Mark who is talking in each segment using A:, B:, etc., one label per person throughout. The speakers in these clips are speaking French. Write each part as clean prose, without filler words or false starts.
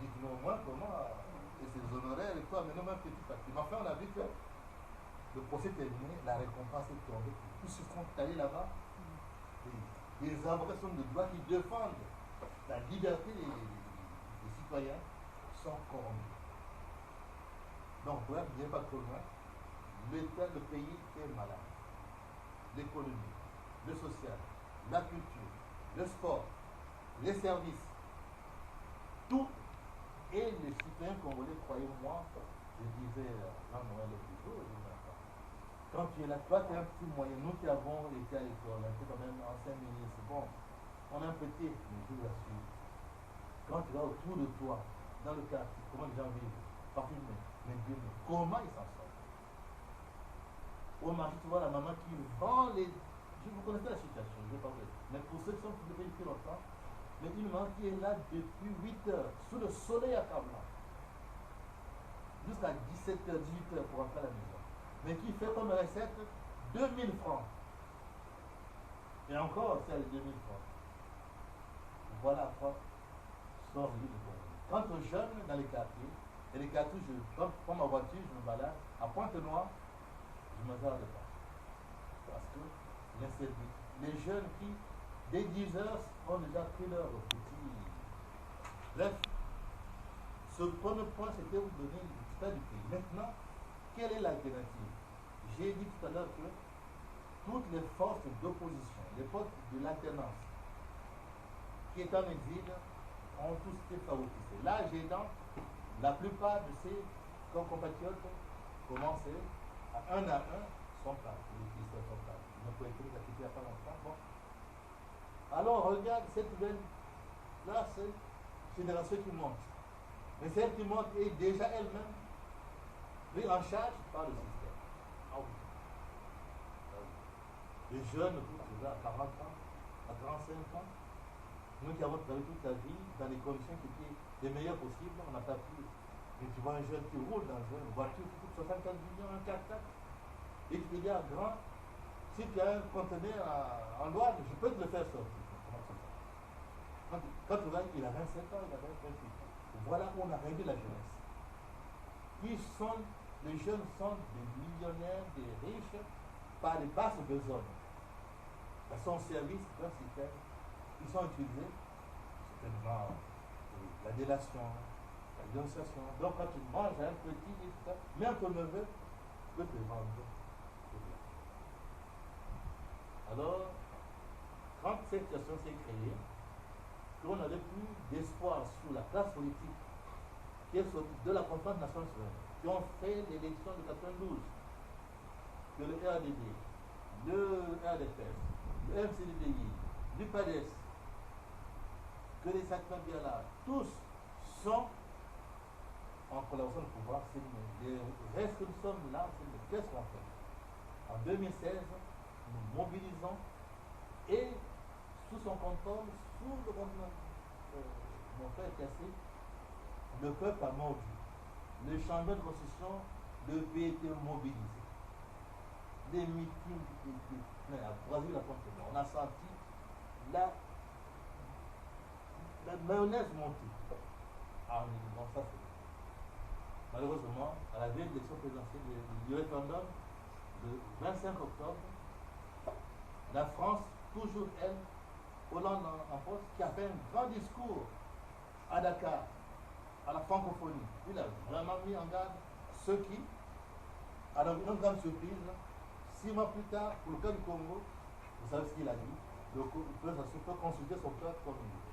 A: Dites-nous au moins comment ces honoraires et toi, mais nous même petit parti. Mais enfin, on a vu que le procès terminé, la récompense est tombée. Tous ceux qui sont allés là-bas, des avocats de droit qui défendent la liberté des citoyens sont corrompus. Donc, pour ne pas trop loin, l'État, le pays est malade. L'économie, le social, la culture, le sport, les services, tout. Et les citoyens congolais, croyez-moi, je disais Jean-Noël le plus tôt, quand tu es là, toi tu es un petit moyen, nous qui avons été à l'école, on était quand même ancien ministre, bon, on a un petit, mais je vous assure, quand tu vas autour de toi, dans le quartier, comment les gens vivent, parfumés, mais Dieu, comment ils s'en sortent? Au marché, tu vois la maman qui vend les. Vous connaissez la situation, je ne vais pas vous dire. Mais pour ceux qui sont depuis plus longtemps, mais une maman qui est là depuis 8 heures, sous le soleil accablant, jusqu'à 17h, 18h pour rentrer à la maison. Mais qui fait comme recette 2000 francs. Et encore, c'est les 2000 francs. Voilà à quoi sort le livre. Quant aux jeunes dans les quartiers, et les quartiers, je prends ma voiture, je me balade, à Pointe-Noire, je ne m'arrête pas. Parce que l'insécurité. Les jeunes qui, dès 10 heures, ont déjà pris leur petit. Bref, ce premier point, c'était vous donner l'état du pays. Maintenant, quelle est l'alternative? J'ai dit tout à l'heure que toutes les forces d'opposition, les forces de l'alternance, qui est en exil, ont tous été favorisés. Là, j'ai dans la plupart de ces compatriotes commencé à un, sont partis. Les sont partis. Ils n'ont pas été acquittés il n'y a pas longtemps. Bon. Alors, regarde cette nouvelle. Là, c'est une génération qui monte. Mais celle qui monte est déjà elle-même prise en charge par le système. Ah oui. Les jeunes, tous à 40 ans, à 35 ans, nous qui avons travaillé toute la vie dans les conditions qui étaient les meilleures possibles, on n'a pas pu. Mais tu vois un jeune qui roule dans une voiture qui coûte 75 millions, un 4x4, et tu te dis à grand, si tu as un conteneur en douane, je peux te le faire sortir. Quand tu vois, il a 27 ans, il a 28 ans. Voilà où on a réduit la jeunesse. Les jeunes sont des millionnaires, des riches, par les basses besognes. Ils sont au service d'un système. Ils sont utilisés, certainement, la délation, la dénonciation. Donc quand tu manges un petit, et tout ça, même ton neveu peut te vendre. Alors, quand cette situation s'est créée, qu'on n'avait plus d'espoir sur la classe politique qui est sortie de la conférence nationale qui ont fait l'élection de 92, que le RDD, le RDPS, le MCDDI, l'UPADES, que les acteurs bien là, tous sont en collaboration de pouvoir. Les restes que nous sommes là, c'est qu'est-ce qu'on fait? En 2016, nous mobilisons et sous son contrôle, sous le contrôle mon frère cassé, le peuple a mordu. Le changement de constitution, le pays était mobilisé. Les meetings étaient pleins à Brésil, à Pointe-Noire. On a senti la mayonnaise monter. Ah, on dit, bon, ça c'est. Malheureusement, à la veille de l'élection présidentielle, du référendum, le 25 octobre, la France, toujours elle, Hollande en France, qui a fait un grand discours à Dakar, à la francophonie. Il a vraiment mis en garde ceux qui, alors une grande surprise, 6 mois plus tard, pour le cas du Congo, vous savez ce qu'il a dit, il peut consulter son cœur comme il veut.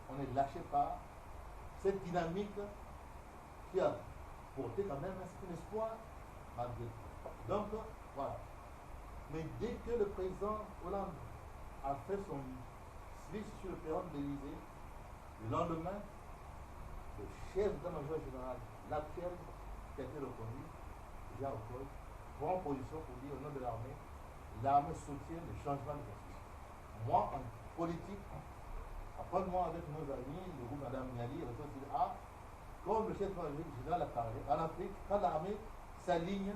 A: On est lâché par cette dynamique qui a porté quand même un certain espoir malgré tout. Donc, voilà. Mais dès que le président Hollande a fait son switch sur le perron de l'Élysée, le lendemain, le chef d'état-major général, l'actuel, qui a été reconnu, Jean Okoye, prend position pour dire au nom de l'armée soutient le changement de constitution. Moi, en politique, après-moi avec nos amis, le groupe Madame Niali, comme le chef d'état-major général a parlé, en Afrique, quand l'armée s'aligne,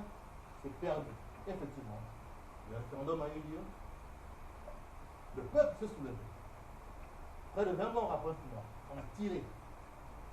A: c'est perdu. Effectivement, le référendum a eu lieu, le peuple s'est soulevé. Près de 20 morts à Pointe-Noire, on a tiré.